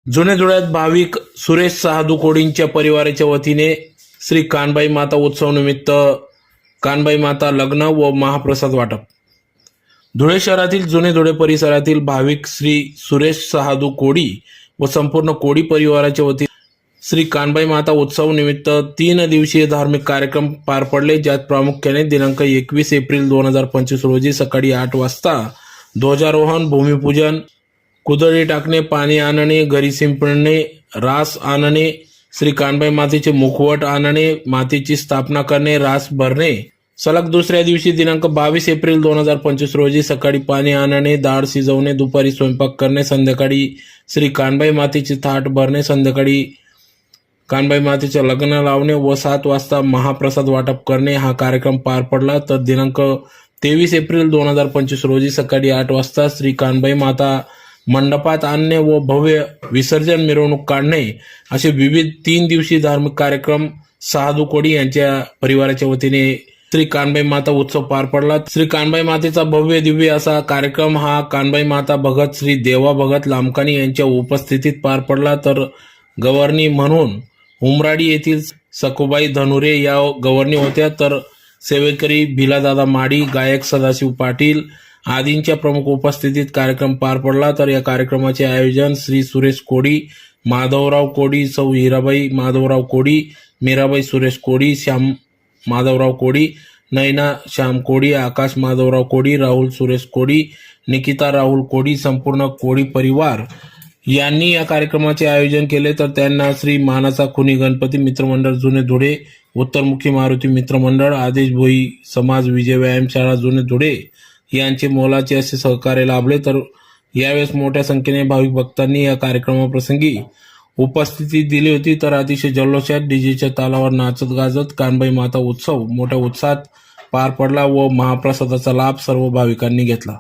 जुने धुळ्यात भाविक सुरेश सहादू कोडींच्या परिवाराच्या वतीने श्री कानबाई माता उत्सव निमित्त कानबाई माता लग्न व महाप्रसाद वाटप. धुळे शहरातील जुने धुळे परिसरातील भाविक श्री सुरेश सहादू कोडी व संपूर्ण कोडी परिवाराच्या वतीने श्री कानबाई माता उत्सव निमित्त 3 दिवसीय धार्मिक कार्यक्रम पार पडले, ज्यात प्रामुख्याने दिनांक 21 एप्रिल 2025 रोजी सकाळी 8 वाजता ध्वजारोहण, भूमिपूजन, कुदळी टाकणे, पाणी आणणे, घरी शिंपडणे, रास आणणे, श्री कानबाई मातेचे मुखवट आणणे, मातेची स्थापना करणे, रास भरणे. सलग दुसऱ्या दिवशी दिनांक 22 एप्रिल 2025 रोजी सकाळी पाणी आणणे, डाळ शिजवणे, दुपारी स्वयंपाक करणे, संध्याकाळी श्री कानबाई मातेचे थाट भरणे, संध्याकाळी कानबाई मातेचे लग्न लावणे व 7 वाजता महाप्रसाद वाटप करणे हा कार्यक्रम पार पडला. तर दिनांक 23 एप्रिल 2025 रोजी सकाळी 8 वाजता श्री कानबाई माता मंडपात आणणे व भव्य विसर्जन मिरवणूक काढणे असे विविध 3 दिवसीय धार्मिक कार्यक्रम सहादू कोडी यांच्या परिवाराच्या वतीने श्री कानबाई माता उत्सव पार पडला. श्री कानबाई मातेचा भव्य दिव्य असा कार्यक्रम हा कानबाई माता भगत श्री देवा भगत लामकानी यांच्या उपस्थितीत पार पडला. तर गव्हर्नी म्हणून उमराडी येथील सखुबाई धनुरे या गव्हर्नी होत्या. तर सेवेकरी भिलादादा माडी, गायक सदाशिव पाटील आदींच्या प्रमुख उपस्थितीत कार्यक्रम पार पडला. तर या कार्यक्रमाचे आयोजन श्री सुरेश कोडी, माधवराव कोडी, सौ हिराबाई माधवराव कोडी, मीराबाई सुरेश कोडी, श्याम माधवराव कोडी, नैना श्याम कोडी, आकाश माधवराव कोडी, राहुल सुरेश कोडी, निकिता राहुल कोडी, संपूर्ण कोडी परिवार यांनी या कार्यक्रमाचे आयोजन केले. तर त्यांना श्री मानाचा खुनी गणपती मित्रमंडळ जुने धुळे, उत्तरमुखी मारुती मित्रमंडळ, आदेश भोई समाज, विजय व्यायामशाळा जुने धुळे यांचे मोलाचे असे सहकार्य लाभले. तर यावेळेस मोठ्या संख्येने भाविक भक्तांनी या कार्यक्रमाप्रसंगी उपस्थिती दिली होती. तर अतिशय जल्लोषात डीजेच्या तालावर नाचत गाजत कानबाई माता उत्सव मोठ्या उत्साहात पार पडला व महाप्रसादाचा लाभ सर्व भाविकांनी घेतला.